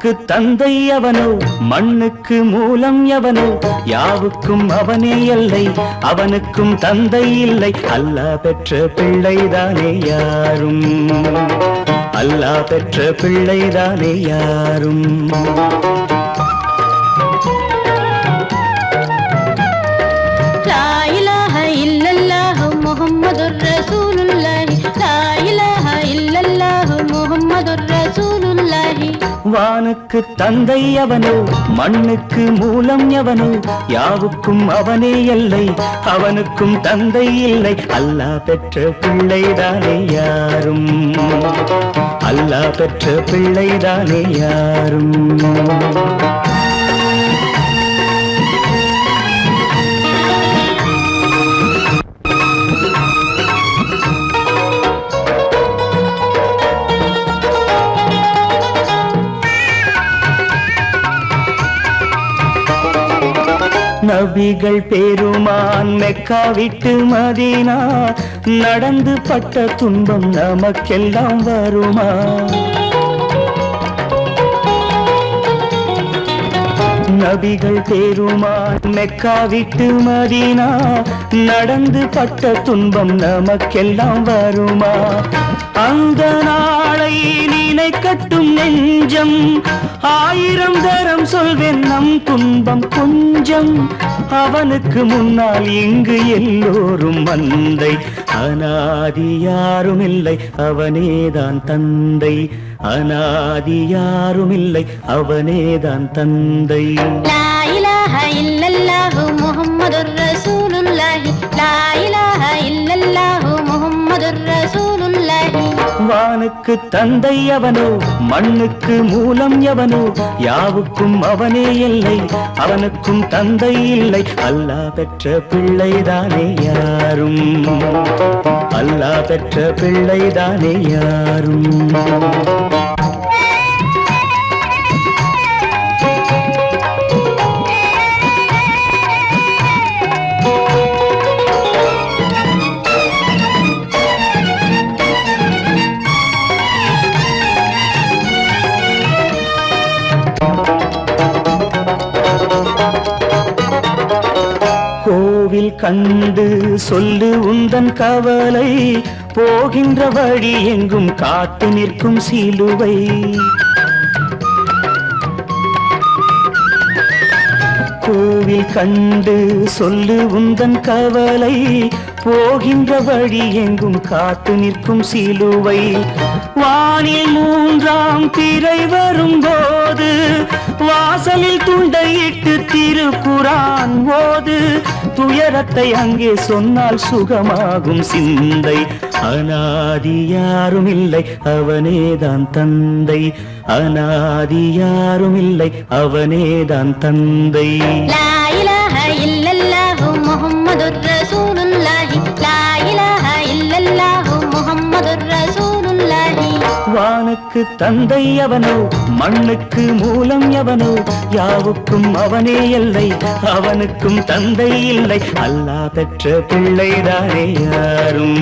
வானுக்கு தந்தை அவனோ மண்ணுக்கு மூலம் எவனோ யாவுக்கும் அவனே எல்லை அவனுக்கும் தந்தை இல்லை அல்லாஹ் பெற்ற பிள்ளைதானே யாரும் அல்லாஹ் பெற்ற பிள்ளைதானே யாரும் லா இலாஹ இல்லல்லாஹ் முஹம்மதுர் ரசூலுல்லாஹ் லா இலாஹ இல்லல்லாஹ் முஹம்மதுர் ரசூலுல்லாஹ் வானுக்கு தந்தை அவனோ மண்ணுக்கு மூலம் எவனோ யாவுக்கும் அவனே எல்லை அவனுக்கும் தந்தை இல்லை அல்லாஹ் பெற்ற பிள்ளைதானே யாரும் அல்லாஹ் பெற்ற பிள்ளைதானே யாரும் நபிகள் பெருமான் மெக்கா விட்டு மதீனா நடந்து பட்ட துன்பம் நமக்கெல்லாம் வருமா நபிகள் பெருமான் மெக்கா விட்டு மதீனா நடந்து பட்ட துன்பம் நமக்கெல்லாம் வருமா அந்த நாளை நினைக்கட்டும் நெஞ்சம் ஆயிரம் தரம் சொல்வேன் நம் துன்பம் கொஞ்சம் அவனுக்கு முன்னால் இங்கு எல்லோரும் மந்தை அனாதி யாரும் இல்லை அவனேதான் தந்தை அனாதி யாரும் இல்லை அவனேதான் தந்தை லா இலாஹ இல்லல்லாஹ் முஹம்மதுர் ரசூலுல்லாஹ் லா இலாஹ இல்லல்லாஹ் முஹம்மதுர் ரசூலுல்லாஹ் வானுக்கு தந்தை அவனோ மண்ணுக்கு மூலம் எவனோ யாவுக்கும் அவனே இல்லை அவனுக்கும் தந்தை இல்லை அல்லாஹ் பெற்ற பிள்ளைதானே யாரும் அல்லாஹ் பெற்ற பிள்ளைதானே யாரும் கோவில் கண்டு சொல்லு உந்தன் கவலை போகின்ற வழி எங்கும் காத்து நிற்கும் சிலுவை கோவில் கண்டு சொல்லு உந்தன் கவலை போகின்ற வழி எங்கும் காத்து நிற்கும் சிலுவை வானில் மூன்றாம் திரை வரும்போது வாசலில் துண்டையிட்டு திருக்குரான் ஓது துயரத்தை அங்கே சொன்னால் சுகமாகும் சிந்தை அனாதி யாரும் இல்லை அவனேதான் தந்தை அனாதி யாரும் இல்லை அவனேதான் தந்தை லா இலாஹ இல்லல்லாஹ் முஹம்மதுர் ரசூலுல்லாஹ் லா இலாஹ இல்லல்லாஹ் முஹம்மதுர் ரசூலுல்லாஹ் வானுக்கு தந்தை அவனோ மண்ணுக்கு மூலம் எவனோ யாவுக்கும் அவனே எல்லை அவனுக்கும் தந்தை இல்லை அல்லாஹ் பெற்ற பிள்ளைதானே யாரும்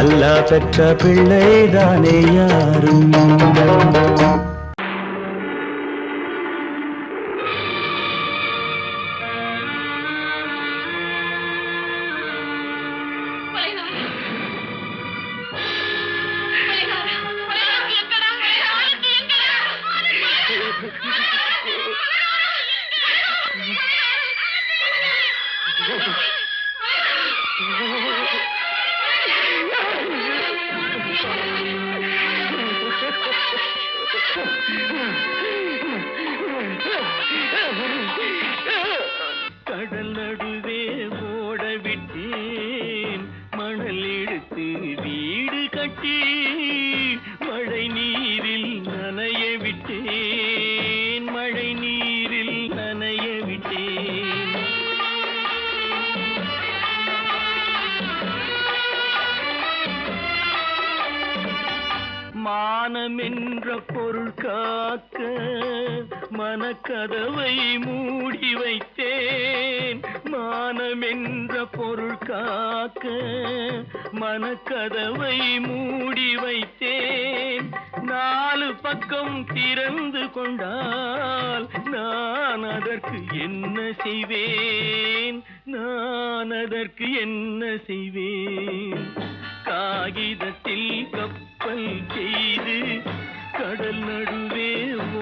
அல்லாஹ் பெற்ற பிள்ளைதானே யாரும் கடல் நடுவே ஓட விட்டேன் மணல் எடுத்து வீடு கட்டி மழை நீரில் நனைய விட்டேன் மழை நீரில் நனைய விட்டேன் மானமென்ற பொருள் காக்க மனக்கதவை மூடி வைத்தேன் மானமென்ற பொருள் காக்க மனக்கதவை மூடி வைத்தேன் வைத்தேன். நாலு பக்கம் திறந்து கொண்டால் நான் அதற்கு என்ன செய்வேன்? நான் அதற்கு என்ன செய்வேன்? காகிதத்தில் கப்பல் செய்து கடல் நடுவே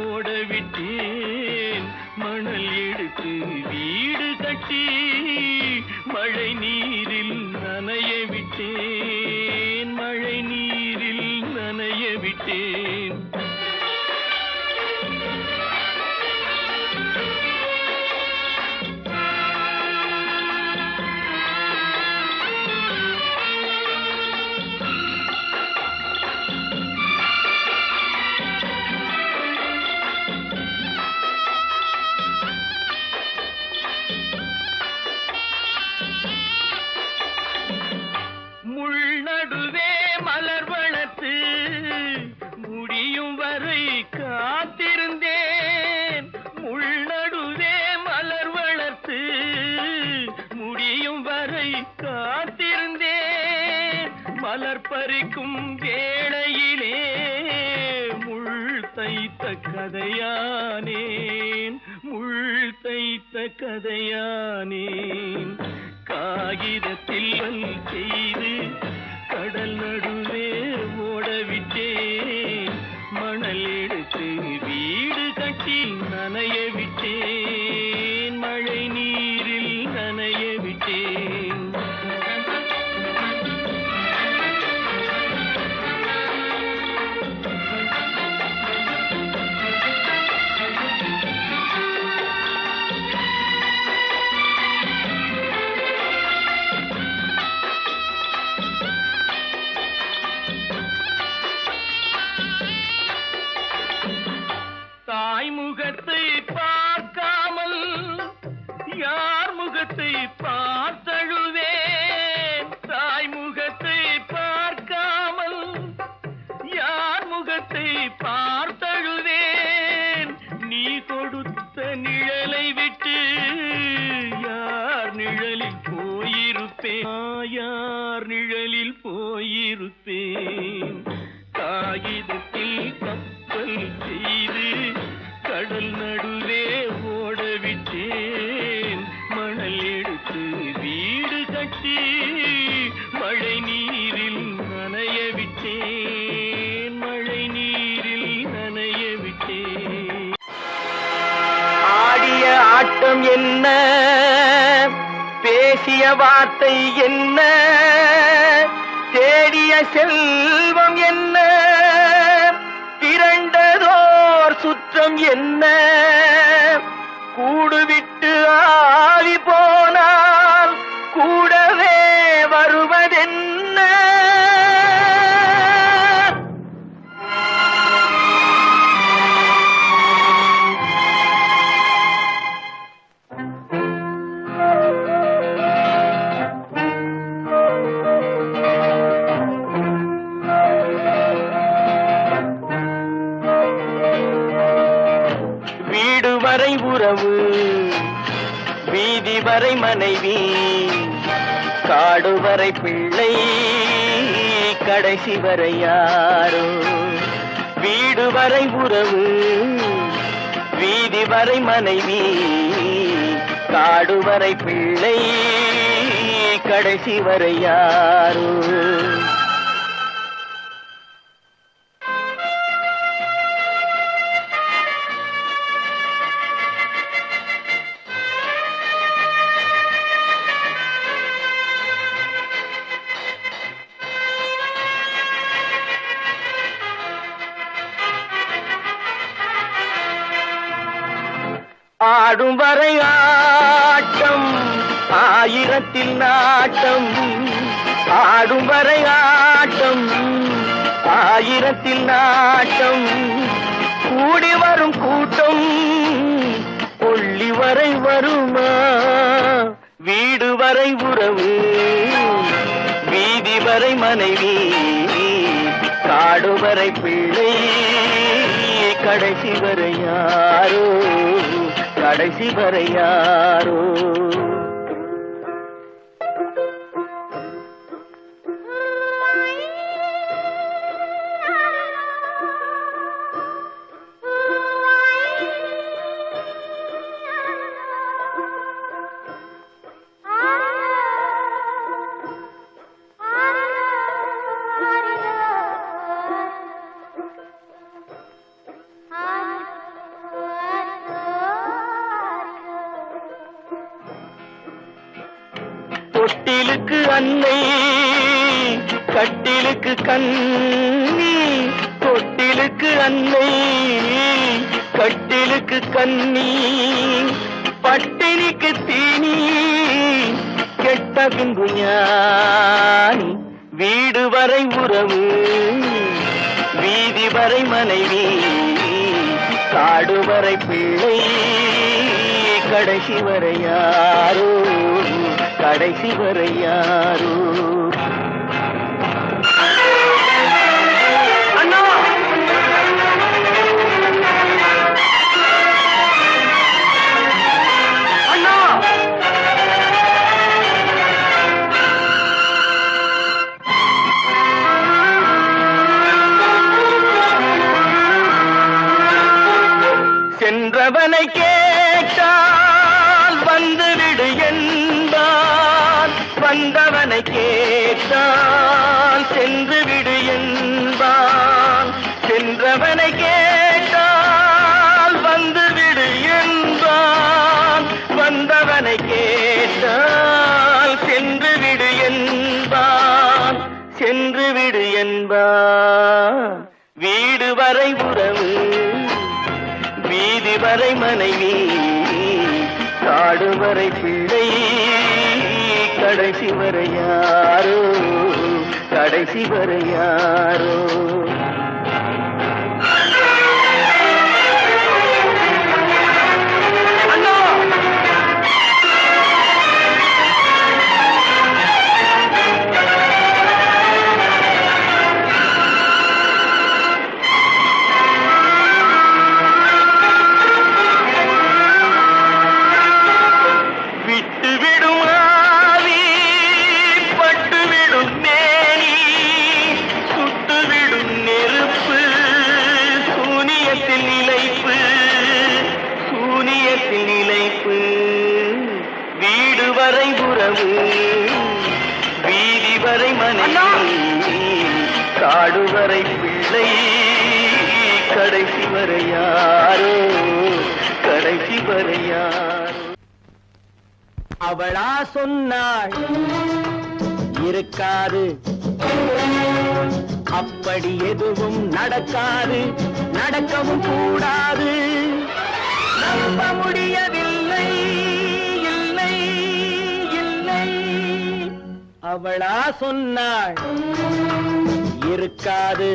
ஓடவிட்டேன். மணல் எடுத்து வீடு கட்டி மழை நீரில் நனைய விட்டேன். மழை நீரில் நனைய விட்டேன். முள்நடுவே மலர் வளர்த்து முடியும் வரை காத்திருந்தேன். முள்நடுவே மலர் வளர்த்து முடியும் வரை காத்திருந்தேன். மலர் பறிக்கும் வேளையிலே முள் தைத்த கதையானேன். முள் தைத்த கதையானேன். காகிதத்தில் செய்து கடல் நடுவே ஓடவிட்டேன். மணல் எடுத்து வீடு கட்டி நனைய விட்டேன். மழை நீரில் நனைய விட்டேன். தாய் முகத்தை பார்க்காமல் யார் முகத்தை பார்த்தழுவேன். தாய் முகத்தை பார்க்காமல் யார் முகத்தை பார்த்தழுவேன். நீ கொடுத்த நிழலை விட்டு யார் நிழலில் போயிருப்பேன். யார் நிழலில் போயிருப்பேன். காகிதத்தில் கப்பல் செய்து கடல் நடுவே ஓடவிட்டேன். மணல் எடுத்து வீடு கட்டி மழை நீரில் நனைய விட்டேன். மழை நீரில் நனைய விட்டேன். ஆடிய ஆட்டம் என்ன, பேசிய வார்த்தை என்ன, தேடிய செல்வம் என்ன, திரண்டதோர் சுற்றம் என்ன, கூடுவிட்டு ஆவி போனால் கூடவே வருவதென்ன? வீடு வரை உறவு, வீதி வரை மனைவி, காடு வரை பிள்ளை, கடைசி வரை யாரோ. வீடு வரை உறவு, வீதி வரை மனைவி, காடு வரை பிள்ளை, கடைசி வரை யாரோ. ஆடும் வரை ஆட்டம், ஆயிரத்தில் நாட்டம். ஆடும் வரை ஆட்டம், ஆயிரத்தில் நாட்டம். கூடி வரும் கூட்டம் கொள்ளி வரை வருமா? வீடு வரை உறவு, வீதி வரை மனைவி, காடு வரை பிள்ளை, கடைசி வரை யாரோ, கடைசி வரை யாரோ. தொட்டிலுக்கு அன்னை கட்டிலுக்கு கண்ணி, தொட்டிலுக்கு அன்னை கட்டிலுக்கு கண்ணி, பட்டினிக்கு தீனி கெட்ட பின்பு ஞானி, வீடு வரை உறவு வீதி வரை மனைவி, காடு வரை பிள்ளை கடைசி வரை யாரோ, கடைசி வரை யாரோ. அண்ணா அண்ணா சென்றவனை கேட்டால் வந்துவிடு என்பான், வந்தவனை கேட்டால் சென்று விடு என்பான், சென்றவனை கேட்டால் வந்துவிடு என்பான், வந்தவனை கேட்டால் சென்று விடு என்பான், சென்று விடு என்பான். வீடு வரை உறவு வீதி வரை மனைவி, காடு வரை பிள்ளை கடைசி வரை யாரோ, கடைசி வரை யாரோ. வீடு வரை உறவு வீதி வரை மனைவி, காடு வரை பிள்ளை கடைசி வரை யாரோ, கடைசி வரை யாரோ. அவளா சொன்னாள் இருக்காது, அப்படி எதுவும் நடக்காது, நடக்கவும் கூடாது, நம்ப முடியவில்லை, இல்லை இல்லை. அவளா சொன்னாள் இருக்காது,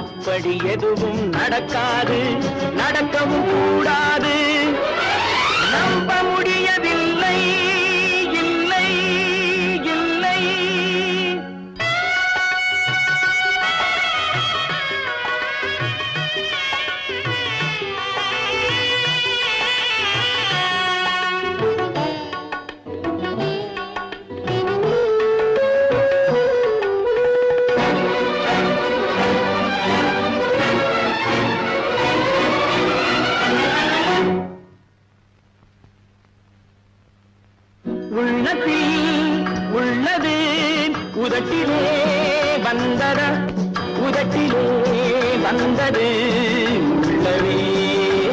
அப்படி எதுவும் நடக்காது, நடக்கவும் கூடாது, நம்ப முடியவில்லை, இல்லை இல்லை. உள்ளது உதட்டிலே வந்தத, உதட்டிலே வந்தது உள்ளவே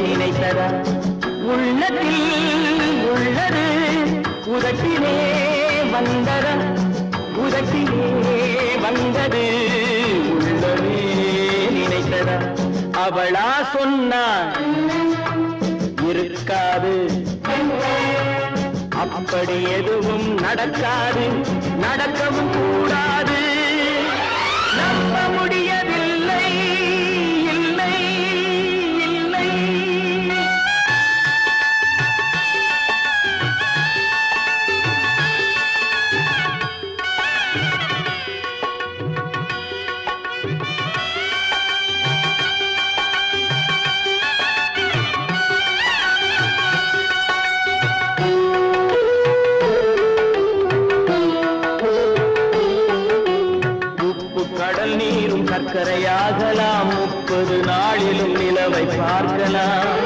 நினைத்தத, உள்ளத்தில் உள்ளது உதட்டிலே வந்தத, உதட்டிலே வந்தது உள்ளவே நினைத்தத. அவளா சொன்னாள் இருக்காது, அப்படி எதுவும் நடக்காது, நடக்கவும் கூடாது, நம்ப முடியவில்லை, இல்லை இல்லை. சர்க்கரையாகலாம், 30 நாளிலும் நிலவை பார்க்கலாம்.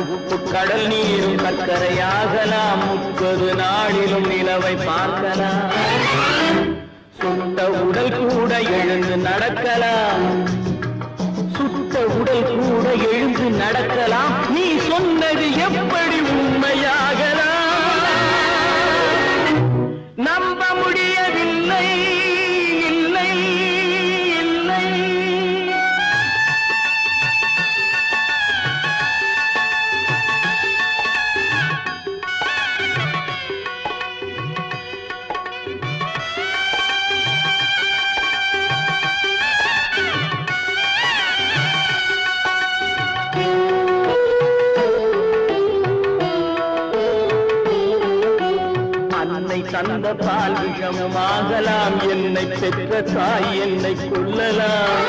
உப்பு கடல் நீரும் சர்க்கரையாகலாம், 30 நாளிலும் நிலவை பார்க்கலாம். சுட்ட உடல் கூட எழுந்து நடக்கலாம், சுட்ட உடல் கூட எழுந்து நடக்கலாம். நீ சொன்னது எப்படி உண்மையா? தந்த பால் விஷமும் ஆகலாம், என்னை பெற்ற தாய் என்னை கொல்லலாம்.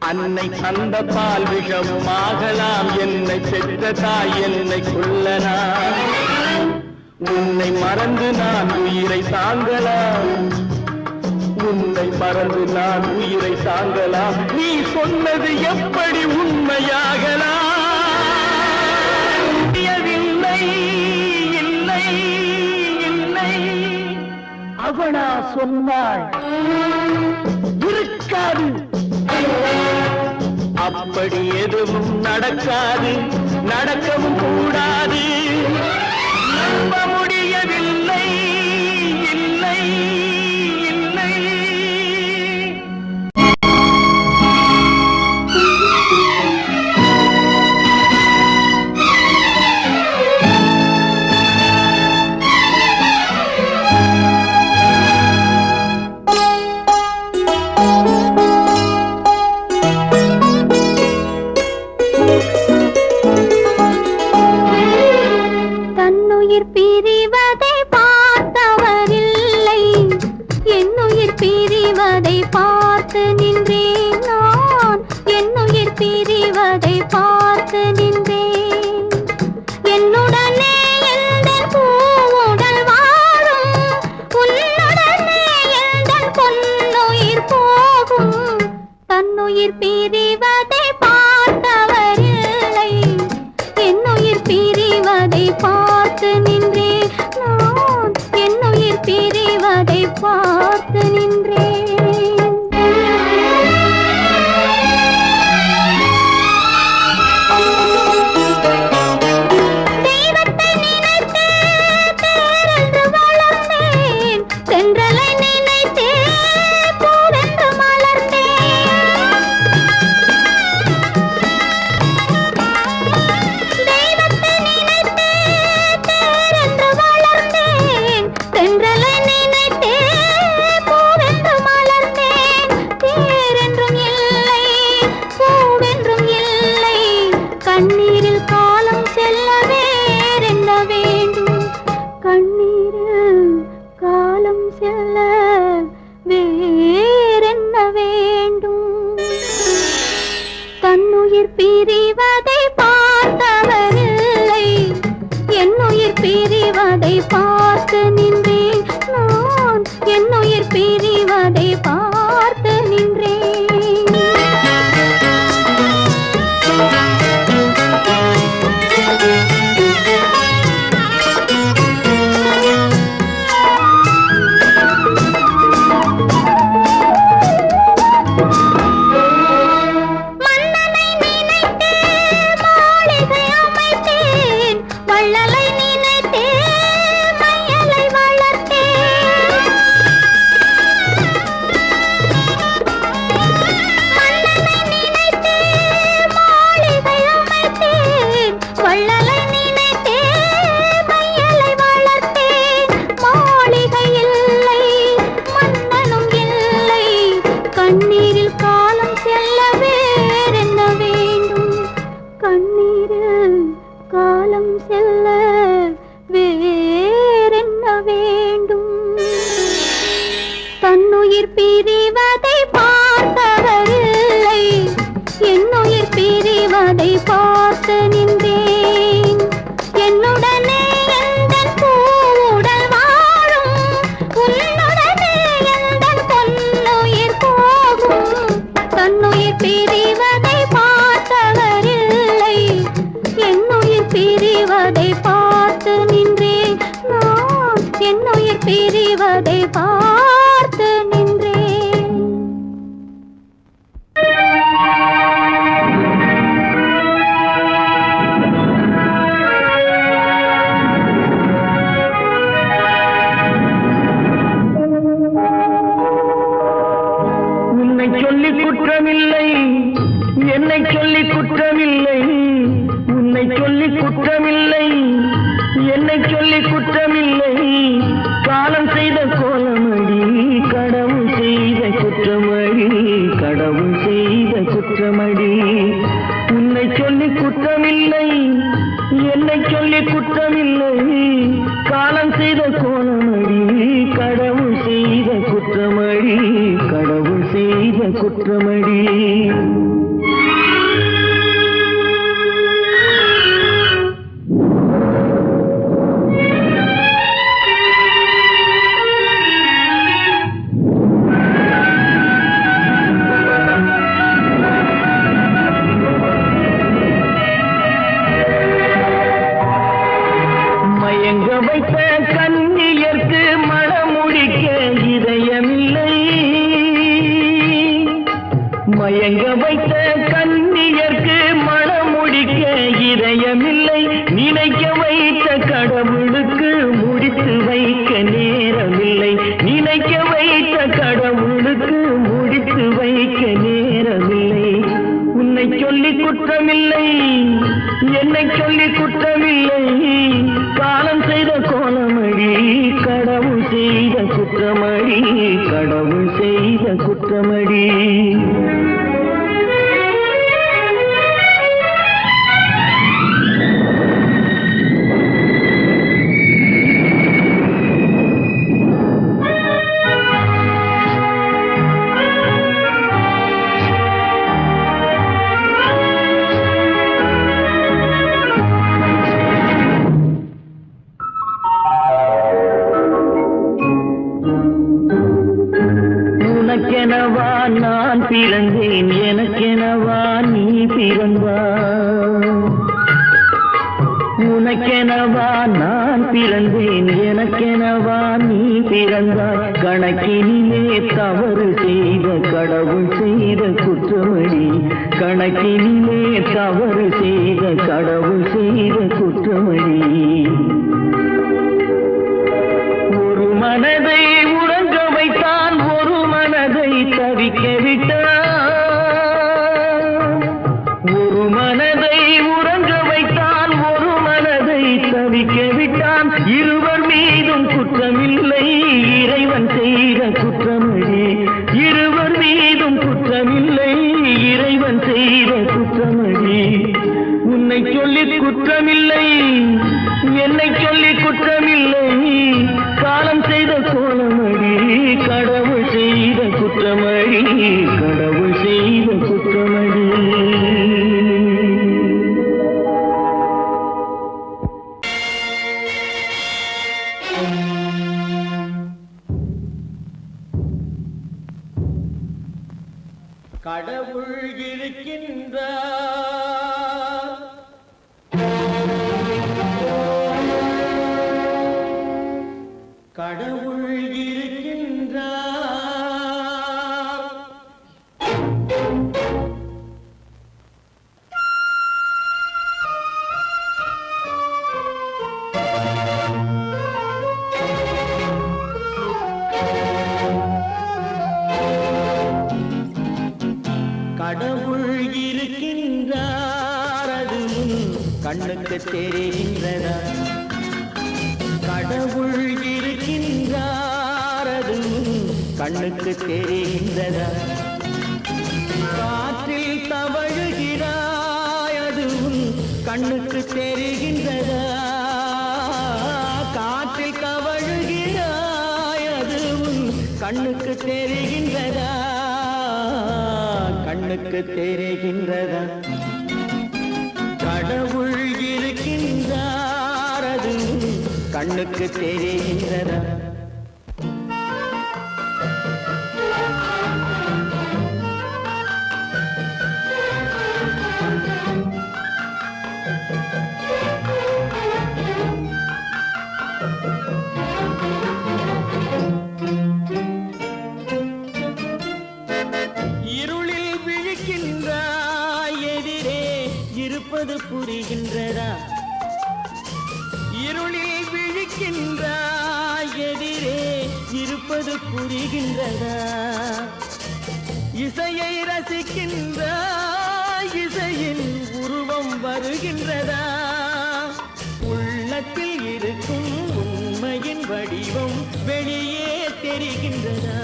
அன்னை தந்த பால் விஷமும் ஆகலாம், என்னை பெற்ற தாய் என்னை கொல்லலாம். உன்னை மறந்து நான் உயிரை தாங்கலாம், உன்னை மறந்து நான் உயிரை தாங்கலாம். நீ சொன்னது எப்படி உண்மையாகலாம்? இல்லை இல்லை இல்லை அவனா சொன்னாள் இருக்காது, அப்படி எதுவும் நடக்காது, நடக்கவும் கூடாது. நம்ப முடியவில்லை இல்லை இல்லை. பிரிவதை பார்த்தவரில்லை, என்னுயிர் பிரிவதை பார்த்து நின்றேன் நான், என்னுயிர் பிரிவதை பார்த்து நின்றேன். என்னுடனே எந்தன் பூவுடல் வாழும், உன்னுடனே எந்தன் பொன்னுயிர் போகும். தன்னுயிர் பிரிவதை பார்த்தவரில்லை, என்னுயிர் பிரிவதை பார்த்து நின்றேன் நான், என்னுயிர் பிரிவதை பார்த்து நின்றேன். தெய்வத்தை நினைத்தே தேரென்று வளர்ந்தேன், தென்றலை நினைத்தே பூவென்று மலர்ந்தேன். தெய்வத்தை நினைத்தே தேரென்று வளர்ந்தேன், தென்றலை நினைத்தே பூவென்று மலர்ந்தேன். தேரென்றும் இல்லை, பூவென்றும் இல்லை, கண்ணீரில் காலம் செல்ல வேறென்ன வேண்டும், கண்ணீரில் காலம் செல்ல வேறென்ன வேண்டும். தன்னுயிர் பிரிவதை பார்த்தவரில்லை, என்னுயிர் பிரிவதை பார்த்து நின்றேன் நான், என்னுயிர் பிரிவதை பார்த்து நின்றேன். மன்னனை நினைத்தே மாளிகை அமைத்தேன், வள்ளலை நினைத்தே மையலை வளர்த்தேன். மன்னனை நினைத்தே மாளிகை அமைத்தேன், வள்ளலை நினைத்தே மையலை வளர்த்தேன். மாளிகை இல்லை, மன்னனும் இல்லை, கண்ணீரில் காலம் செல்ல வேறென்ன வேண்டும், கண்ணீரில் காலம் செல்ல வேறென்ன வேண்டும். தன்னுயிர் பிரிவதை பார்த்தவரில்லை, என்னுயிர் பிரிவதை பார்த்து நின்றேன். என்னுடனே எந்தன் பூவுடல் வாழும், உன்னுடனே எந்தன் பொன்னுயிர் போகும். தன்னுயிர் பிரிவதை பார்த்தவரில்லை, என்னுயிர் பிரிவதை பார்த்து நின்றேன் நான், என்னுயிர் பிரிவதை பார்த்து நின்றேன். உன்னை சொல்லி குற்றமில்லை, என்னை சொல்லி குற்றமில்லை, உன்னை சொல்லி குற்றமில்லை, என்னை சொல்லி குற்றமில்லை. காலம் செய்த கோலமடி, கடவுள் செய்த குற்றமடி, கடவுள் செய்த குற்றமடி. உன்னை சொல்லி குற்றமில்லை, என்னை சொல்லி குற்றமில்லை. குற்றமடி. மயங்க வைத்த கண்ணியர்க்கு மணமுடிக்க இதயமில்லை. மயங்க வைத்த கண்ணியர்க்கு மணமுடிக்க இதயமில்லை. நினைக்க வைத்த கடவுளுக்கு முடித்து வைக்க நேரமில்லை. நினைக்க வைத்த கடவுளுக்கு முடித்து வைக்க நேரமில்லை. உன்னை சொல்லி குற்றமில்லை, என்னை சொல்லி குற்றமில்லை. காலம் செய்த கோலமடி, கடவுள் செய்த குற்றமடி, கடவுள் செய்த குற்றமடி. உனக்கெனவா நான் பிறந்தேன், எனக்கெனவா நீ பிறந்தாய். உனக்கெனவா நான் பிறந்தேன், எனக்கெனவா நீ பிறந்தாய். கணக்கினிலே தவறு செய்த கடவுள் செய்த குற்றமடி. கணக்கினிலே தவறு செய்த கடவுள் செய்த குற்றமடி. ஒரு மனதை உறங்க வைத்தான், ஒரு மனதை தவிக்க விட்டான். ஒரு மனதை உறங்க வைத்தான், ஒரு மனதை தவிக்க விட்டான். இருவர் மீதும் குற்றமில்லை, இறைவன் செய்த குற்றமடி. இருவர் மீதும் குற்றமில்லை, இறைவன் செய்த குற்றமடி. உன்னை சொல்லி குற்றமில்லை, என்னை சொல்லி குற்றமில்லை. காலம் செய்த கோலமடி, கடவுள் செய்த குற்றமடி, கடவுள் செய்த குற்றமடி. கடவுள் இருக்கின்றார், கடவுள் இருக்கின்றார். கடவுள் இருக்கின்றார், அது கண்ணுக்கு தெரிகின்றதா? கடவுள் இருக்கின்றார், அது கண்ணுக்கு தெரிகின்றதா? காற்றில் தவழுகிறாய், அது கண்ணுக்கு தெரிகின்றதா? காற்றில் தவழுகிறாய், அது கண்ணுக்கு தெரிகின்றதா? கண்ணுக்கு தெரிகின்றதா? கடவுள் இருக்கின்றார், அது கண்ணுக்கு தெரிகின்றதா? இருளில் விழிக்கின்றாய், எதிரே இருப்பது புரிகின்றதா? இருளில் விழிக்கின்றாய், எதிரே இருப்பது புரிகின்றதா? இசையை ரசிக்கின்றாய், இசையின் உருவம் வருகின்றதா? உள்ளத்தில் இருக்கும் உண்மையின் வடிவம் வெளியே தெரிகின்றதா?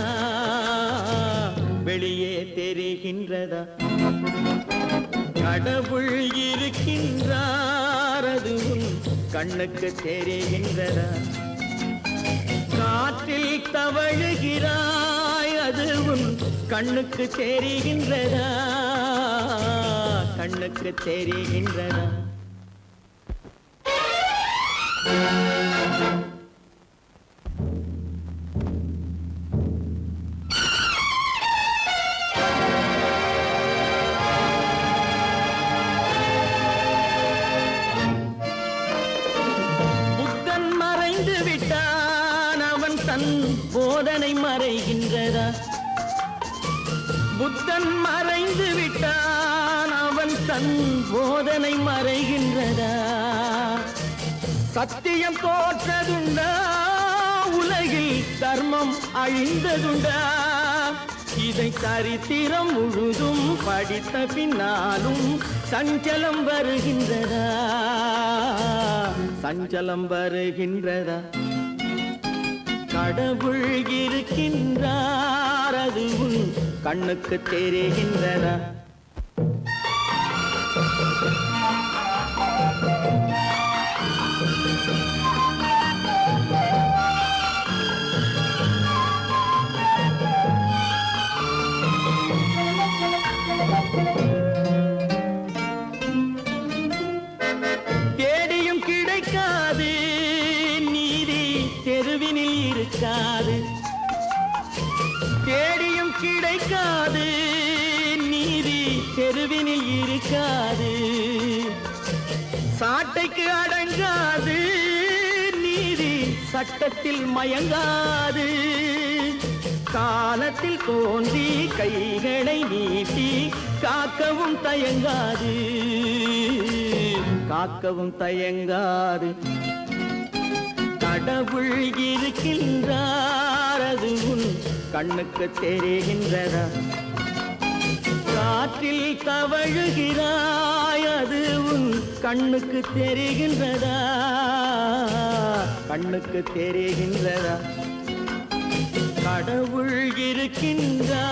வெளியே தெரிகின்றதா? கடவுள் இருக்கின்றார், அது கண்ணுக்கு தெரிகின்றதா? காற்றில் தவழுகிறாய், அது உன் கண்ணுக்கு தெரிகின்றதா கண்ணுக்கு தெரிகின்றதா புத்தன் மறைந்து விட்டான் அவன் தன் போதனை மறைகின்றதா புத்தன் மறைந்து விட்டான் அவன் தன் போதனை மறைகின்றதா சத்தியம் தோற்றதுண்டா உலகில் தர்மம் அழிந்ததுண்டா இதை சரித்திரம் முழுதும் படித்த பின்னாலும் சஞ்சலம் வருகின்றதா சஞ்சலம் வருகின்றதா கடவுள் இருக்கின்றார் அது உன் கண்ணுக்கு தெரிகின்றதா தேடியும் கிடைக்காது நீதி தெருவினில் இருக்காது தேடியும் கிடைக்காது நீதி தெருவினில் இருக்காது சாட்டைக்கு அடங்காது நீதி சட்டத்தில் மயங்காது காலத்தில் தோன்றி கைகளை நீட்டி காக்கவும் தயங்காது காக்கவும் தயங்காது கடவுள் இருக்கின்றார் அது உன் கண்ணுக்கு தெரிகின்றதா காற்றில் தவழுகிறாய் அது உன் கண்ணுக்கு தெரிகின்றதா கண்ணுக்கு தெரிகின்றதா கடவுள் இருக்கின்றார்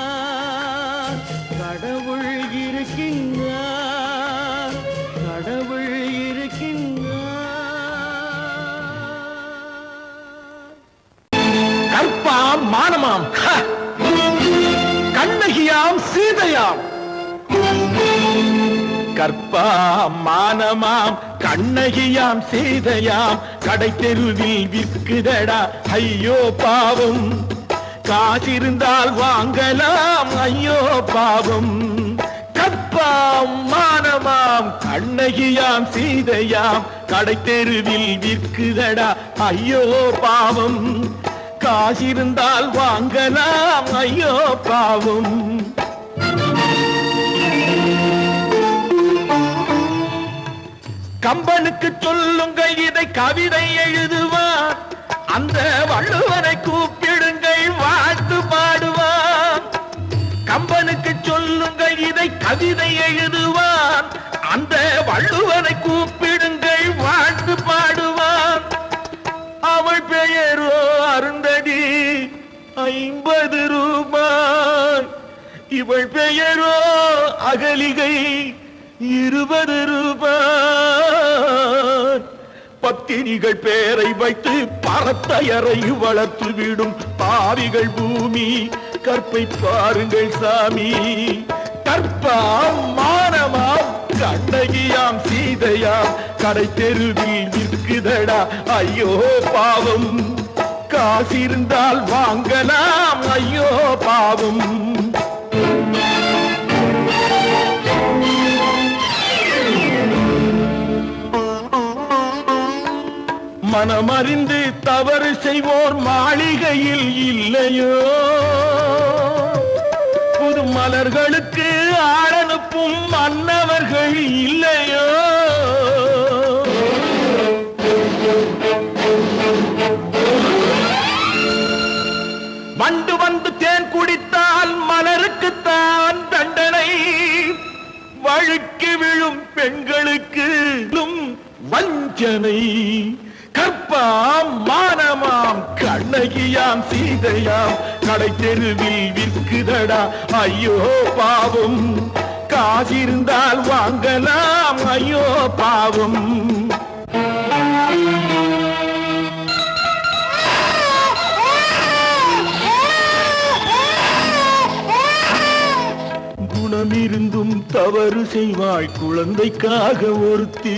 கடவுள் இருக்கின்றார் கடவுள் இருக்கின்றார் கற்பாம் மானமாம் கண்ணகியாம் சீதையாம் கற்பாம் மானமாம் கண்ணகியாம் சீதையாம் கடை தெருவில் விற்குதடா ஐயோ பாவம் காசிருந்தால் வாங்கலாம் ஐயோ பாவம் கற்பாம் மானமாம் கண்ணகியாம் சீதையாம் கடை தெருவில் விற்குதடா ஐயோ பாவம் காசிருந்தால் வாங்கலாம் ஐயோ பாவம் கம்பனுக்கு சொல்லுங்கள் இதை கவிதை எழுதுவார் அந்த வள்ளுவரை கூப்பிடுங்கள் வாழ்த்து பாடுவார் கம்பனுக்கு சொல்லுங்கள் இதை கவிதை எழுதுவார் அந்த வள்ளுவரை கூப்பிடுங்கள் வாழ்த்து பாடுவார் அவள் பெயரோ அருந்ததி 50 ரூபாய் இவள் பெயரோ அகலிகை 20 ரூபாய் பத்தினிகள் பேரை வைத்து பரத்தையரை வளர்த்து விடும் பாவிகள் பூமி கற்பை பாருங்கள் சாமி கற்பாம் மானமாம் கண்ணகியாம் சீதையாம் கடை தெருவில் விற்குதடா ஐயோ பாவம் காசிருந்தால் வாங்கலாம் ஐயோ பாவம் மனமறிந்து தவறு செய்வோர் மாளிகையில் இல்லையோ புது மலர்களுக்கு ஆளனுப்பும் மன்னவர்கள் இல்லையோ வண்டு வந்து தேன் குடித்தால் மலருக்குத்தான் தண்டனை வழுக்கி விழும் பெண்களுக்கு வஞ்சனை கற்பாம் மானமாம் கண்ணகியாம் சீதையாம் கடை தெருவில் விற்குதடா ஐயோ பாவம் காசிருந்தால் வாங்கலாம் ஐயோ பாவம் தவறு செய்வாய் குழந்தைக்காக ஒருத்தி.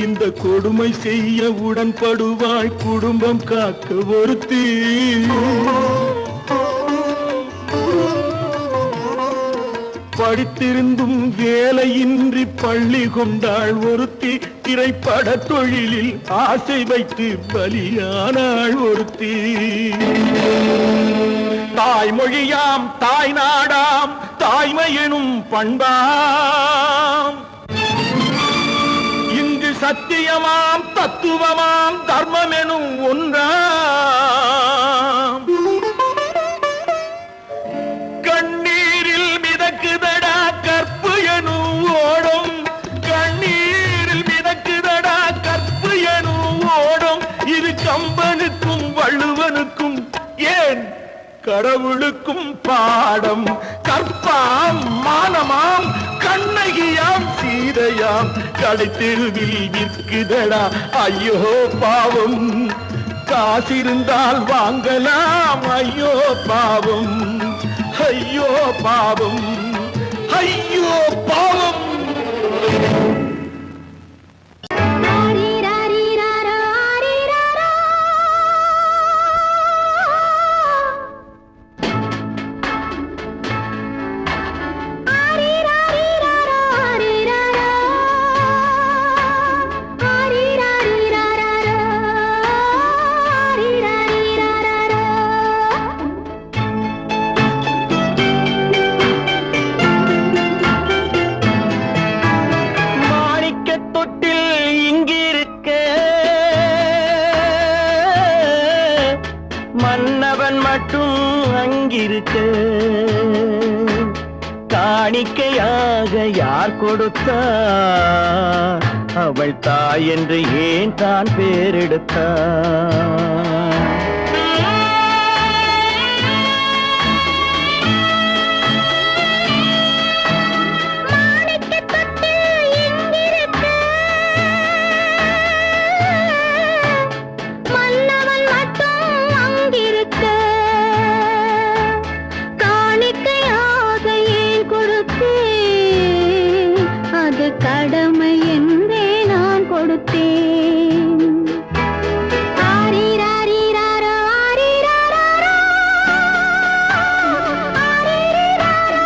இந்த கொடுமை செய்ய உடன்படுவாய் குடும்பம் காக்க ஒருத்தி. படித்திருந்தும் வேலையின்றி பள்ளி கொண்டாள் ஒருத்தி. திரைப்பட தொழிலில் ஆசை வைத்து பலியானாள் ஒருத்தி. தாய்மொழியாம் தாய் நாடாம் தாய்மையெனும் பண்பாம், இங்கு சத்தியமாம் தத்துவமாம் தர்மமெனும் ஒன்றாம். கண்ணீரில் மிதக்குதடா கற்பு எனும் ஓடும், கண்ணீரில் மிதக்குதடா கற்பு எனும் ஓடும். இது கம்பனுக்கும் வள்ளுவனுக்கும் ஏன் கடவுளுக்கும் பாடம். கற்பாம் மானமாம் கண்ணகியாம் சீதையாம் கடைத்தெருவில் விற்குதடா ஐயோ பாவம். காசிருந்தால் வாங்கலாம் ஐயோ பாவம், ஐயோ பாவம், ஐயோ பாவம். மன்னவன் மட்டும் அங்கிருக்க காணிக்கையாக யார் கொடுத்தார்? அவள் தாய் என்று ஏன் தான் பேரெடுத்தார்? கடமை என்றே நான் கொடுத்தேன். ஆரிராரிராரோ, ஆரிராரோ, ஆரிராரோ,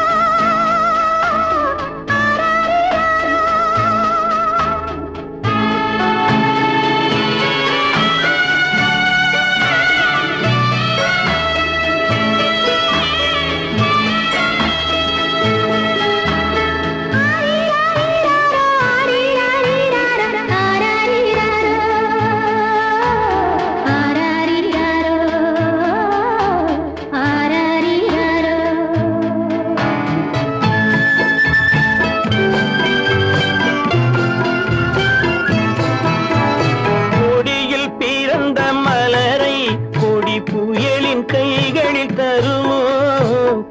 கைகளில் தருமோ?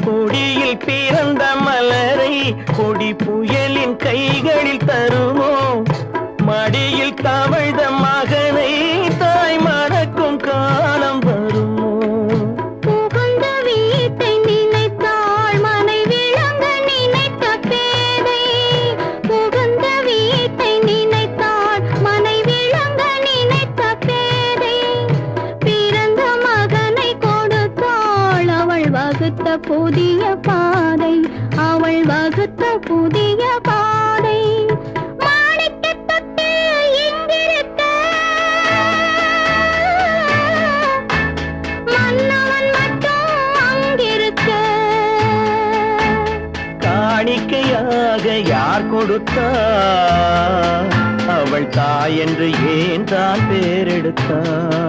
கொடியில் பிறந்த மலரை கொடி புயலின் கைகளில் தருமோ? மடியில் தவழ்ந்த மகனை தாய் மறக்கும் காலம் வருமோ? புகுந்த வீட்டை நினைத்தாள் மனை விளங்க நினைத்த பேதை. புகுந்த வீட்டை நினைத்தாள் மனை விளங்க நினைத்த பேதை. பிறந்த மகனை கொடுத்தாள் அவள் வகுத்த புதிய பாதை, அவள் வகுத்த புதிய பாதை. மாணிக்கத்தொட்டில் இங்கிருக்க மன்னவன் மட்டும் அங்கிருக்க. காணிக்கையாக யார் கொடுத்தார்? அவள் தாய் என்று ஏன் தான் பேரெடுத்தார்?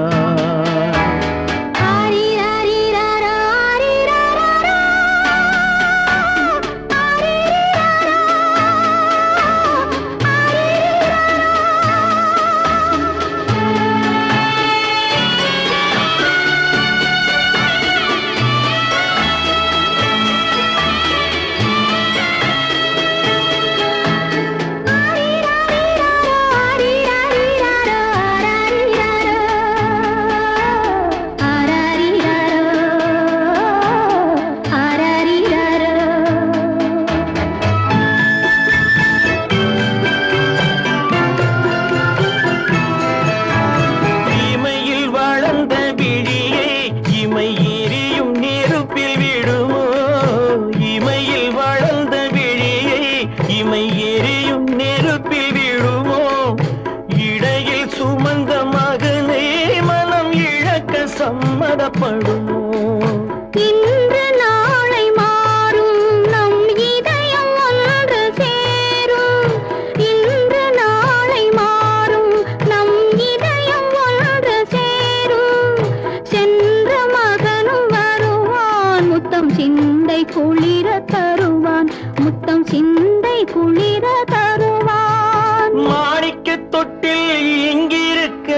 சிந்தை குளிர தருவான், முத்தம் சிந்தை குளிர தருவான். மாணிக்க தொட்டில் இங்கிருக்க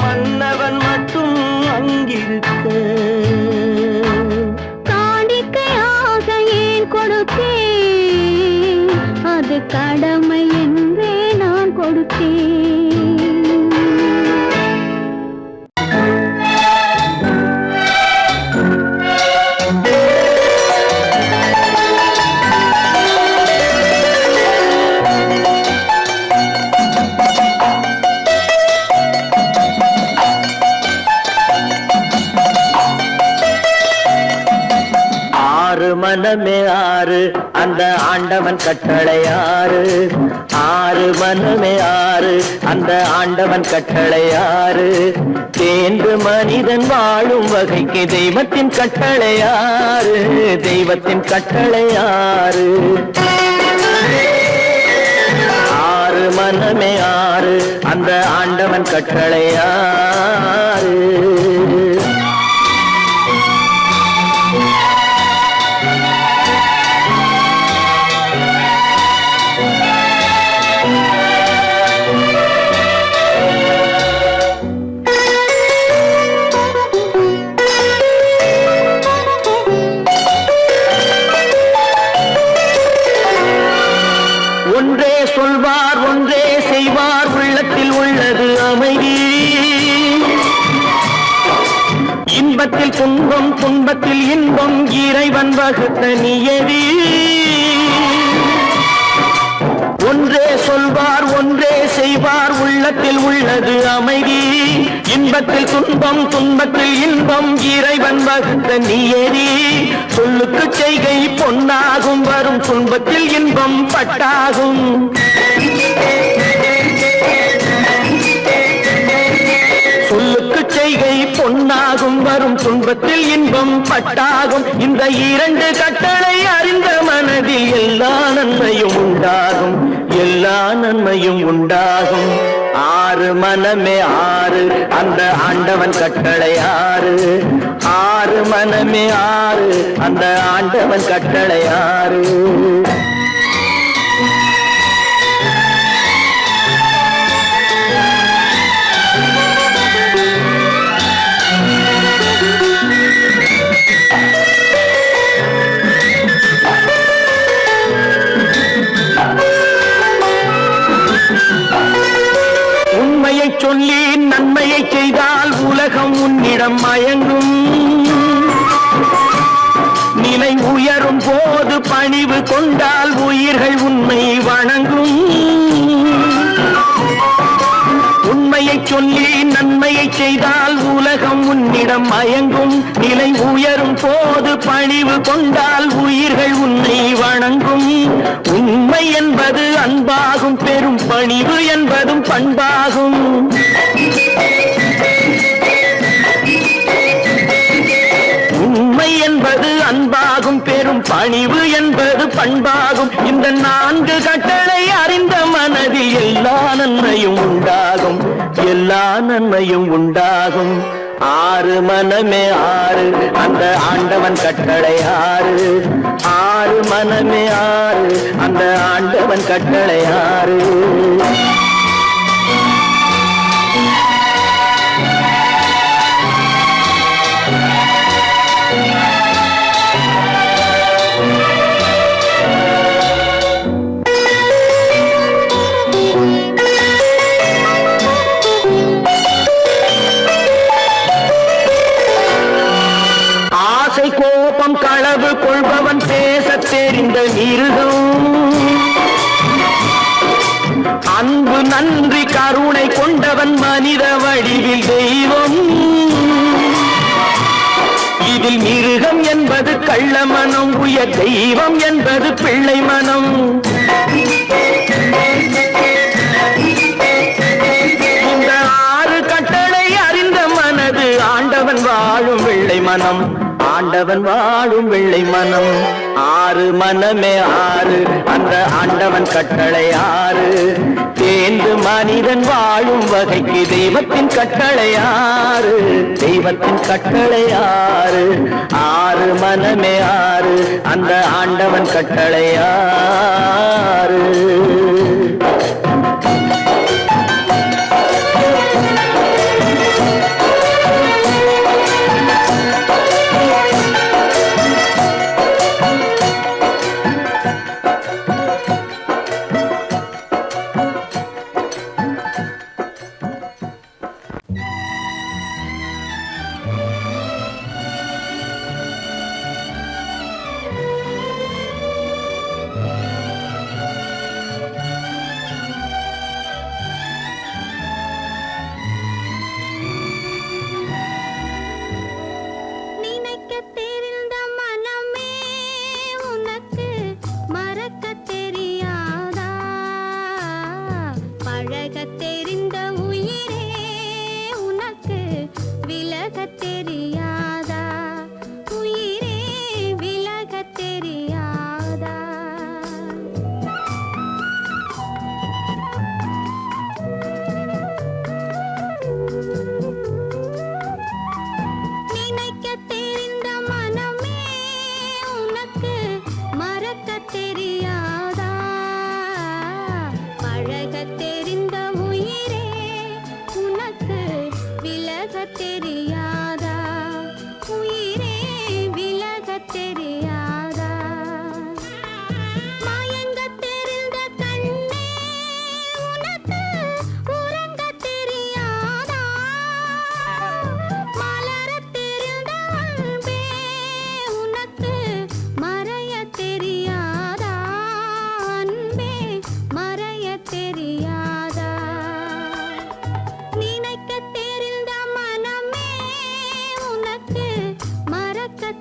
மன்னவன் மட்டும் அங்கிருக்க. காணிக்கையாக ஏன் கொடுத்தேன், அது கடமை என்றே நான் கொடுத்தேன். மனமே ஆறு அந்த ஆண்டவன் கட்டளை ஆறு. ஆறு மனமே ஆறு அந்த ஆண்டவன் கட்டளை ஆறு. தேர்ந்து மனிதன் வாழும் வகைக்கு தெய்வத்தின் கட்டளை ஆறு. தெய்வத்தின் கட்டளை ஆறு. ஆறு மனமே ஆறு அந்த ஆண்டவன் கட்டளை ஆறு. ஒன்றே சொல்வார் ஒன்றே செய்வார், உள்ளத்தில் உள்ளது அமைதி. இன்பத்தில் துன்பம் துன்பத்தில் இன்பம், இறைவன் வகுத்த நியதி. ஒன்றே சொல்வார் ஒன்றே செய்வார், உள்ளத்தில் உள்ளது அமைதி. இன்பத்தில் துன்பம் துன்பத்தில் இன்பம், இறைவன் வகுத்த நியதி. சொல்லுக்கு செய்கை பொன்னாகும், வரும் துன்பத்தில் இன்பம் பட்டாகும். சொல்லுக்கு செய்கை பொன்னாகும், வரும் துன்பத்தில் இன்பம் பட்டாகும். இந்த இரண்டு கட்டளை அறிந்த மனதில் எல்லா நன்மையும் உண்டாகும். எல்லா நன்மையும் உண்டாகும். ஆறு மனமே ஆறு அந்த ஆண்டவன் கட்டளை ஆறு. ஆறு மனமே ஆறு அந்த ஆண்டவன் கட்டளை ஆறு. உண்மையை சொல்லி நன்மையை செய்தால் உலகம் உன்னிடம் மயங்கும். நிலை உயரும் போது பணிவு கொண்டால் உயிர்கள் உன்னை வணங்கும். உண்மையை சொல்லி நன்மையை செய்தால் உலகம் உன்னிடம் மயங்கும். நிலை உயரும் போது பணிவு கொண்டால் உயிர்கள் உன்னை வணங்கும். உண்மை என்பது அன்பாகும், பெரும் பணிவு என்பதும் பண்பாகும். உண்மை என்பது அன்பாகும், பெரும் பணிவு என்பது பண்பாகும். இந்த நான்கு கட்டளை அறிந்த மனதில் எல்லா நன்மையும் உண்டாகும். எல்லா நன்மையும் உண்டாகும். ஆறு மனமே ஆறு அந்த ஆண்டவன் கட்டளை ஆறு. ஆறு மனமே ஆறு அந்த ஆண்டவன் கட்டளை ஆறு. கோபம் களவு கொள்பவன் பேசத் தெரிந்த மிருகம். அன்பு நன்றி கருணை கொண்டவன் மனித வடிவில் தெய்வம். இதில் மிருகம் என்பது கள்ள மனம், உயர் தெய்வம் என்பது பிள்ளை மனம். இந்த ஆறு கட்டளை அறிந்த மனது ஆண்டவன் வாழும் வெள்ளை மனம். ஆண்டவன் வாழும் வெள்ளை மனம். ஆறு மனமே ஆறு, அந்த ஆண்டவன் கட்டளை ஆறு. தேர்ந்து மனிதன் வாழும் வகைக்கு தெய்வத்தின் கட்டளை ஆறு, தெய்வத்தின் கட்டளை ஆறு. ஆறு மனமே ஆறு, அந்த ஆண்டவன் கட்டளை ஆறு.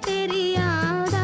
தெரியாதா?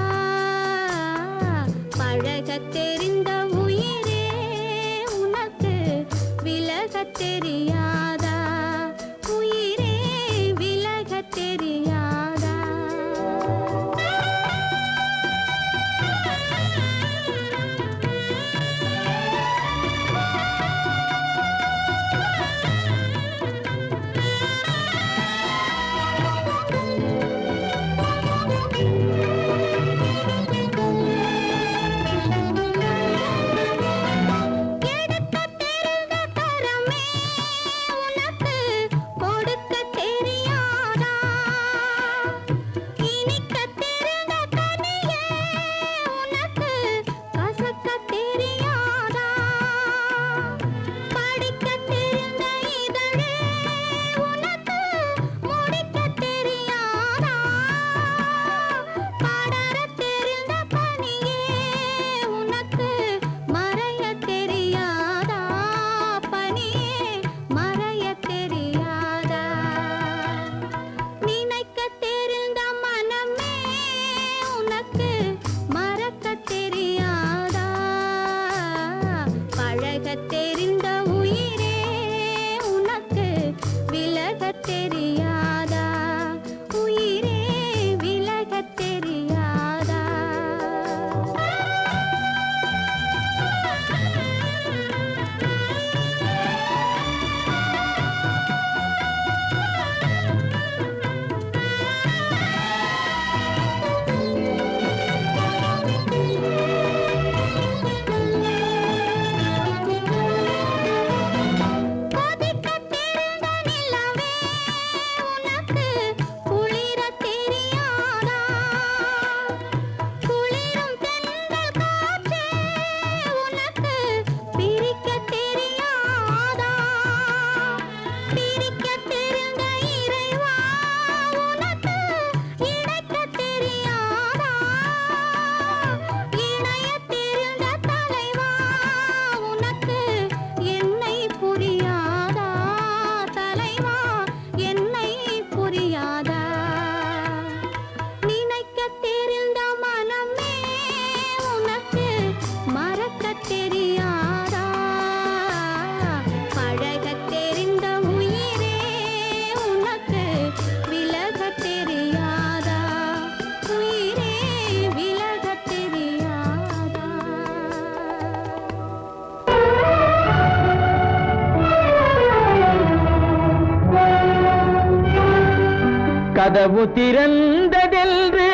கதவு திறந்ததென்று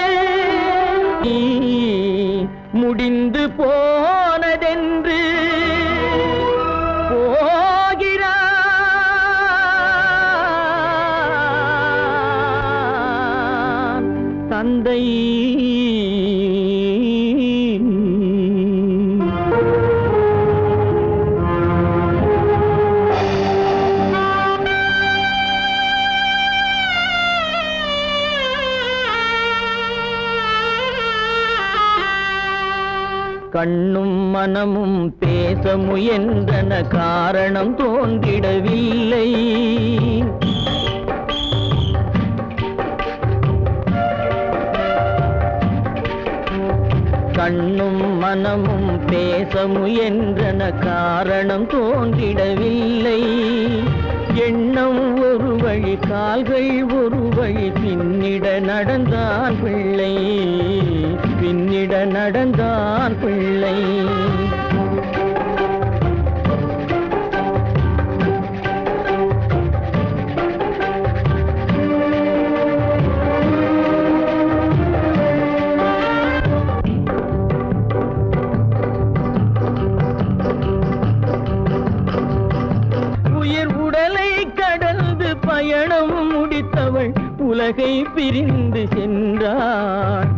முடிந்து போனதென்று போகிறான் தந்தை. கண்ணும் மனமும் பேச முயன்றன, காரணம் தோன்றிடவில்லை. கண்ணும் மனமும் பேச முயன்றன, காரணம் தோன்றிடவில்லை. எண்ணம் ஒரு வழி, கால்கள் ஒரு வழி, பின்னிட நடந்தான் பிள்ளை, பின்னிட நடந்தான் பிள்ளை. பயணம் முடித்தவள் உலகை பிரிந்து சென்றாள்,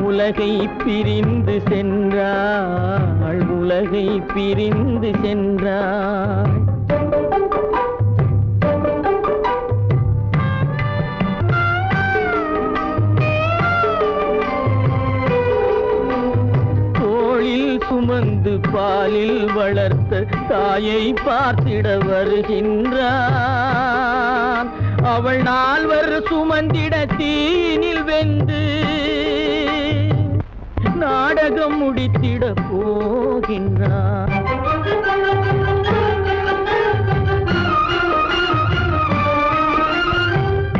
உலகை பிரிந்து சென்றாள், உலகை பிரிந்து சென்றாள். தோளில் சுமந்து பாலில் வளர்த்த தாயை பார்த்திட வருகின்றான். அவள் 4 சுமந்திட தீனில் வெந்து நாடகம் முடித்திட போகின்றான்.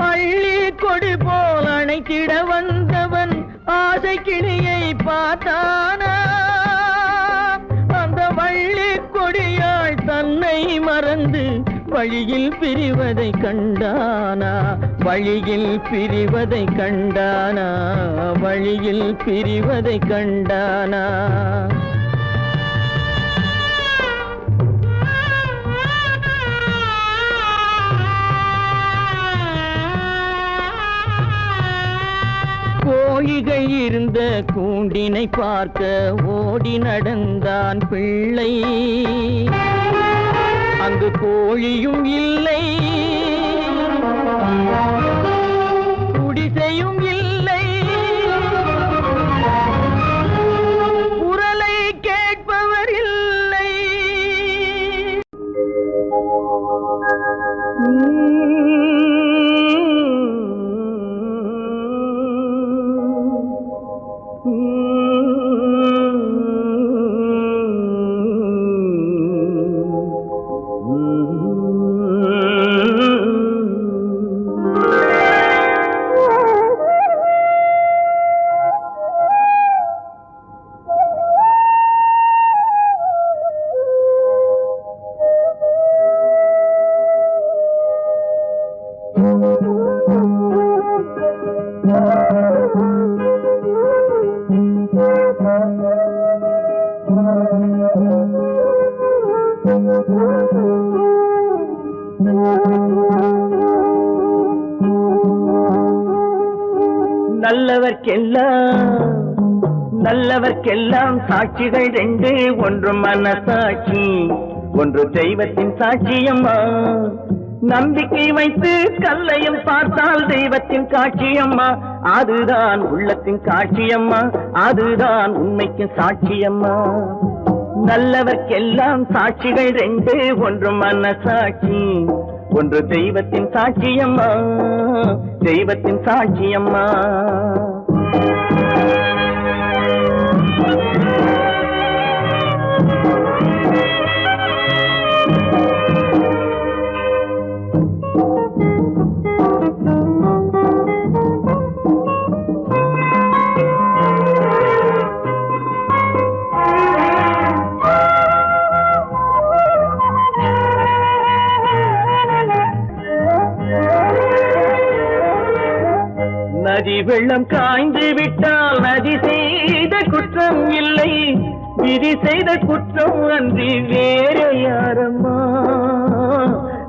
அள்ளி கொடி போல் அணைத்திட வந்தவன் ஆசை கிளியை பார்த்தானா, அந்த வள்ளி கொடியாள் தன்னை மறந்து வழியில் பிரிவதை கண்டானா, வழியில் பிரிவதை கண்டானா, வழியில் பிரிவதை கண்டானா. கோழிகள் இருந்த கூண்டினை பார்க்க ஓடி நடந்தான் பிள்ளை. அங்கு கோழியும் இல்லை, குடிசையும் இல்லை, குரலை கேட்பவர் இல்லை. நல்லவர்க்கெல்லாம் சாட்சிகள் 2, ஒன்று மனசாட்சி, ஒன்று தெய்வத்தின் சாட்சியம்மா. நம்பிக்கை வைத்து கல்லையும் பார்த்தால் தெய்வத்தின் காட்சியம்மா, அதுதான் உள்ளத்தின் காட்சியம்மா, அதுதான் உண்மைக்கு சாட்சியம்மா. நல்லவர்க்கெல்லாம் சாட்சிகள் 2, ஒன்று மனசாட்சி, ஒன்று தெய்வத்தின் சாட்சியம்மா, தெய்வத்தின் சாட்சியம்மா. நதி வெள்ளம் காய்ந்து விட்டால் நதி செய்த குற்றம் இல்லை, விதி செய்த குற்றம் அன்றி வேற யாரம்மா.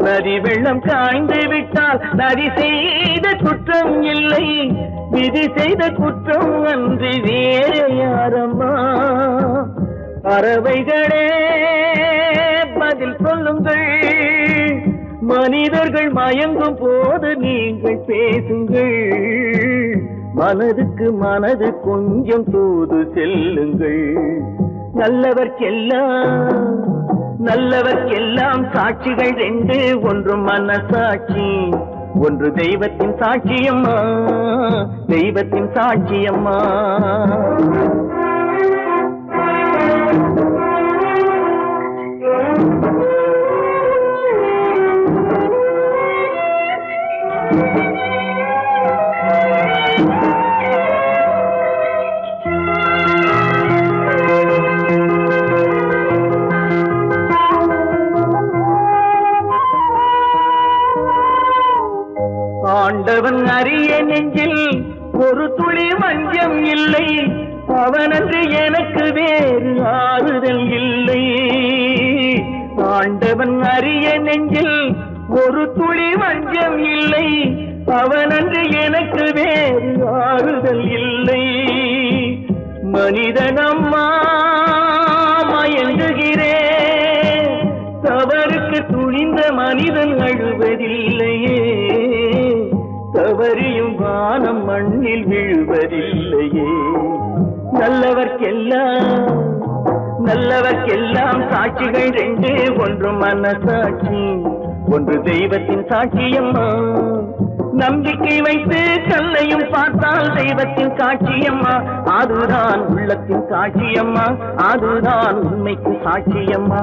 நதி வெள்ளம் காய்ந்து விட்டால் நதி செய்த குற்றம் இல்லை, விதி செய்த குற்றம் அன்றி வேற யாரம்மா. பறவைகளே பதில் சொல்லுங்கள், மனிதர்கள் மயங்கும் போது நீங்கள் பேசுங்கள், மனதுக்கு மனது கொஞ்சம் தூது செல்லுங்கள். நல்லவர்க்கெல்லாம் சாட்சிகள் ரெண்டு, ஒன்று மனசாட்சி, ஒன்று தெய்வத்தின் சாட்சியம்மா, தெய்வத்தின் சாட்சியம்மா. ஆண்டவன் அறிய நெஞ்சில் ஒரு துளி வஞ்சம் இல்லை, அவனன்று எனக்கு வேறு ஆறுதல் இல்லை. ஆண்டவன் அறிய நெஞ்சில் ஒரு துளி வஞ்சம் இல்லை, அவனன்று எனக்கு வேறு ஆறுதல் இல்லை. மனிதனம்மா மயங்குகிறேன், தவறுக்கு துணிந்த மனிதன் அழுவதில்லையே, தவறியும் வானம் மண்ணில் விழுவதில்லையே. நல்லவர்க்கெல்லாம் சாட்சிகள் ரெண்டு, ஒன்று மனசாட்சி, ஒன்று தெய்வத்தின் சாட்சியம்மா. நம்பிக்கை வைத்து கல்லையும் பார்த்தால் தெய்வத்தின் சாட்சியம்மா, அதுதான் உள்ளத்தின் சாட்சியம்மா, அதுதான் உண்மைக்கு சாட்சியம்மா.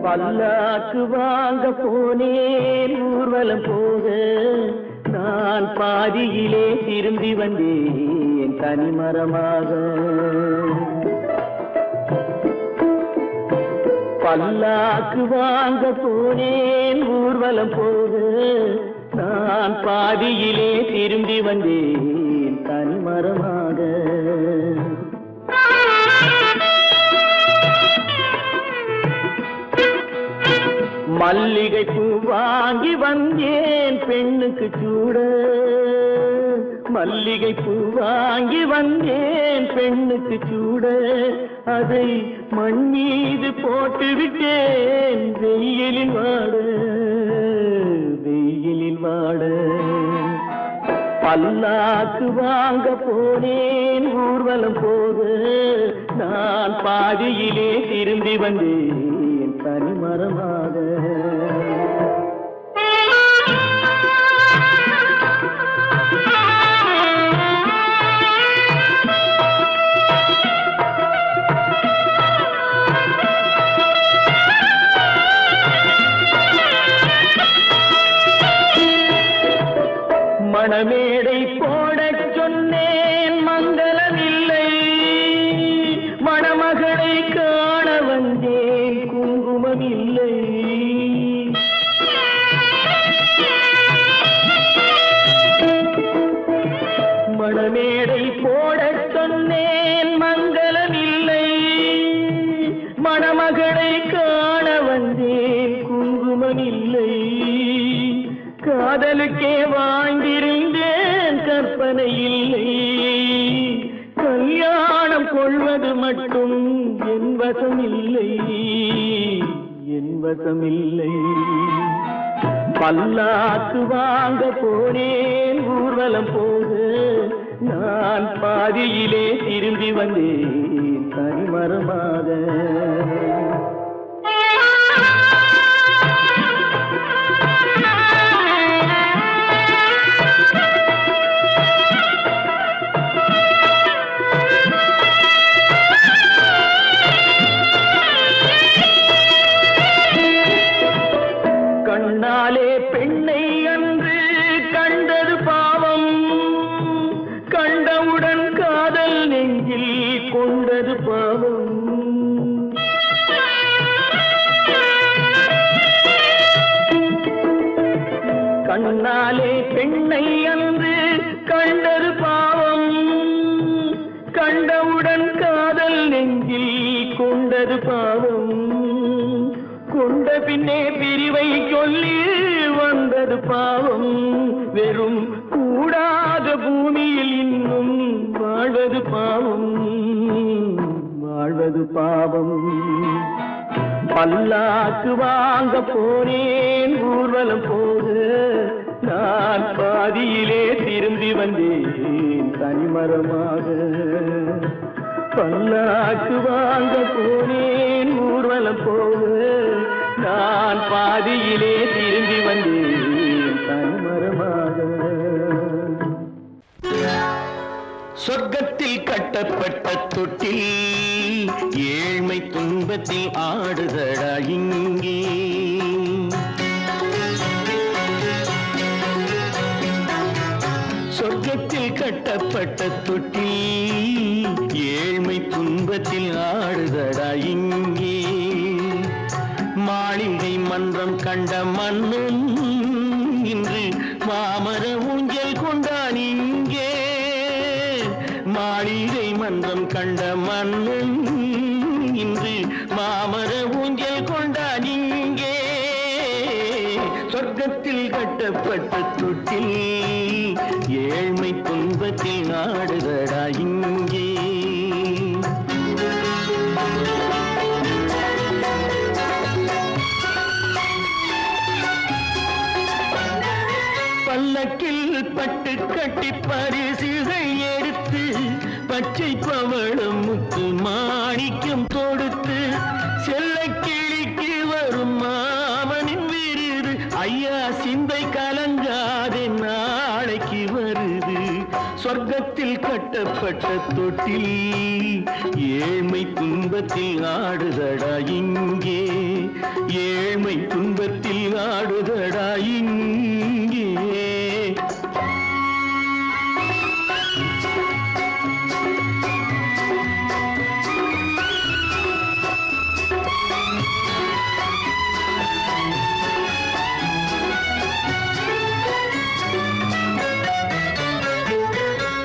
பல்லாக்கு வாங்க போனேன் ஊர்வலம் போக, நான் பாதியிலே திரும்பி வந்தேன் தனிமரமாக. பல்லாக்கு வாங்க போனேன் ஊர்வலம் போக, நான் பாதியிலே திரும்பி வந்தேன் தனிமரமாக. மல்லிகை பூ வாங்கி வந்தேன் பெண்ணுக்கு சூட, மல்லிகை பூ வாங்கி வந்தேன் பெண்ணுக்கு சூட, அதை மண் மீது போட்டு விட்டேன் வெயிலில் வாட, வெயிலில் வாட. பல்லாக்கு வாங்க போனேன் ஊர்வலம் போக, நான் பாதியிலே திரும்பி வந்தேன் தனிமரமாக. மணமேடை போடச் சொன்னேன் மங்களமில்லை, மணமகளை காண வந்தேன் குங்குமமில்லை. மணமேடை போடச் சொன்னேன் மங்களமில்லை, மணமகளை காண வந்தேன் குங்குமமில்லை. காதலுக்கே வாழ்ந்திருந்தேன் கற்பனை இல்லை, கல்யாணம் கொள்வது மட்டும் என் வசமில்லை, என் வசமில்லை. பல்லாக்கு வாங்க போனேன் ஊர்வலம் போக, நான் பாதியிலே திரும்பி வந்தேன் தனிமரமாக. கண்ணாலே பெண்ணை அன்று கண்டது பாவம், கண்டவுடன் காதல் நெஞ்சில் கொண்டது பாவம். கண்ணாலே பெண்ணை அன்று கண்டது பாவம், கண்டவுடன் காதல் நெஞ்சில் கொண்டது பாவம். கொண்ட பின்னே பிரிவை சொல்லி வந்தது பாவம். வெறும் கூடாத பூமியில் இன்னும் வாழ்வது பாவம், வாழ்வது பாவம். பல்லாக்கு வாங்க போனேன் ஊர்வலம் போது, நான் பாதியிலே திரும்பி வந்தேன் தனிமரமாக. பல்லாக்கு வாங்க போனேன் ஊர்வலம் போது, நான் பாதியிலே திரும்பி வந்தேன் தனிமரமாக. சொர்க்கத்தில் கட்டப்பட்ட தொட்டில் ஏழ்மை துன்பத்தில் ஆடுதடா இங்கே. சொர்க்கத்தில் கட்டப்பட்ட தொட்டில் ஏழ்மை துன்பத்தில் ஆடுதடா இங்கே. மாளிகை மன்றம் கண்ட மன்னன் இன்று மாமர ஊஞ்சல் கொண்டான் இங்கே. மாளிகை மன்றம் கண்ட மன்னன் இன்று மாமர ஊஞ்சல் கொண்டான் இங்கே. சொர்க்கத்தில் கட்டப்பட்ட தொட்டில் ஏழ்மை துன்பத்தில் ஆடுதடா இங்கே. பல்லக்கில் பட்டு கட்டி பரிசுகள் எடுத்து, பச்சை பவளம் முத்து மாணிக்கம் தொடுத்து, செல்ல கிளிக்கு வரும் மாமனின் விருது. ஐயா சிந்தை கலங்காதே நாளைக்கு வருது. சொர்க்கத்தில் கட்டப்பட்ட தொட்டில் ஏழ்மை துன்பத்தில் ஆடுதடா இங்கே. ஏழ்மை துன்பத்தில் ஆடுதடா இங்கே.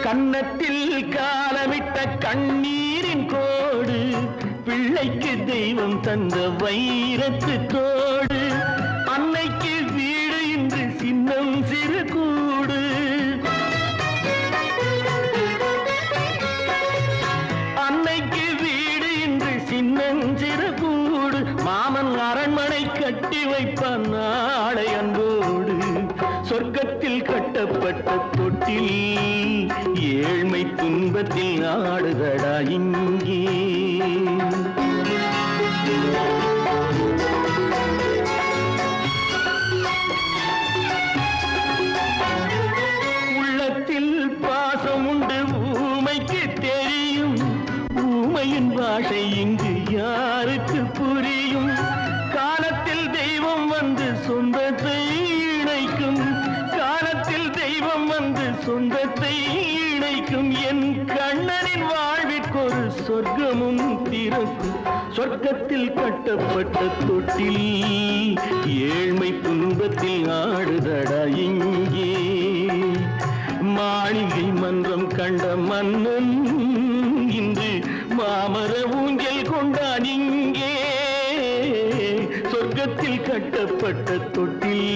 கன்னத்தில் காலமிட்ட கண்ணீரின் கோடு, பிள்ளைக்கு தெய்வம் தந்த வைரத்து தோடு. அன்னைக்கு வீடு இன்று சின்னம் சிறு கூடு. அன்னைக்கு வீடு இன்று சின்னம் சிறு கூடு. மாமன் அரண்மனை கட்டி வைப்பான் நாளை அன்போடு. சொர்க்கத்தில் கட்டப்பட்ட தொட்டில் ஏழ்மை துன்பத்தில் ஆடுதடா இங்கே. உள்ளத்தில் பாசம் உண்டு ஊமைக்கு தெரியும், ஊமையின் பாஷை இங்கு யாருக்கு புரியும். காலத்தில் தெய்வம் வந்து சொந்தத்தை இணைக்கும், காலத்தில் தெய்வம் வந்து சொந்தத்தை இணைக்கும். என் கண்ணனின் வாழ்விற்கொரு சொர்க்கமும் திறக்கும். சொர்க்கத்தில் கட்டப்பட்ட தொட்டில் ஏழ்மை துன்பத்தில் ஆடுதடா இங்கே. மாளிகை மன்றம் கண்ட மன்னன் இன்று மாமர ஊஞ்சல் கொண்டான் இங்கே. சொர்க்கத்தில் கட்டப்பட்ட தொட்டில்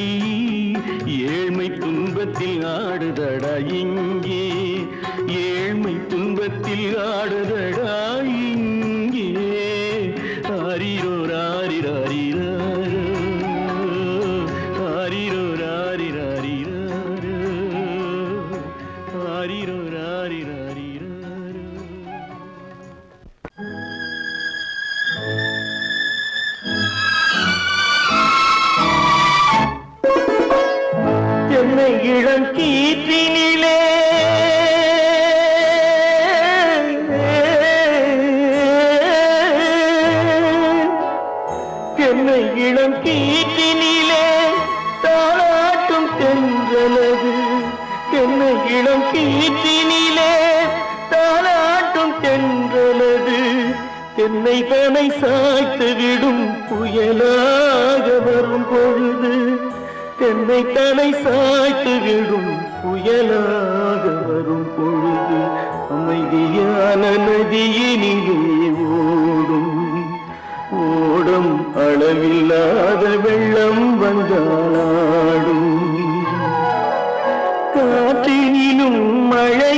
ஏழ்மை துன்பத்தில் ஆடுதடா இங்கே. ஏழ்மை துன்பத்தில் ஆடுதடா இங்கே. ஆரிரோ ராரிராரிராரோ, ஆரிரோ ராரிராரிராரோ, ஆரிரோ ராரி. இளம் கீற்றினிலே என்னை இளம் கீற்றினிலே தாளாட்டும் தென்றலது என்னை இளம் கீற்றினிலே தாளாட்டும் தென்றலது என்னை தனை சாய்த்து விடும் புயலாக வரும் பொழுது என்னை தனை சாய்த்து விடும் புயலாக வரும் பொழுது அமைதியான நதியினிலே ஓடும் ஓடும் அளவில்லாத வெள்ளம் வந்தாடும் காற்றினிலும் மழை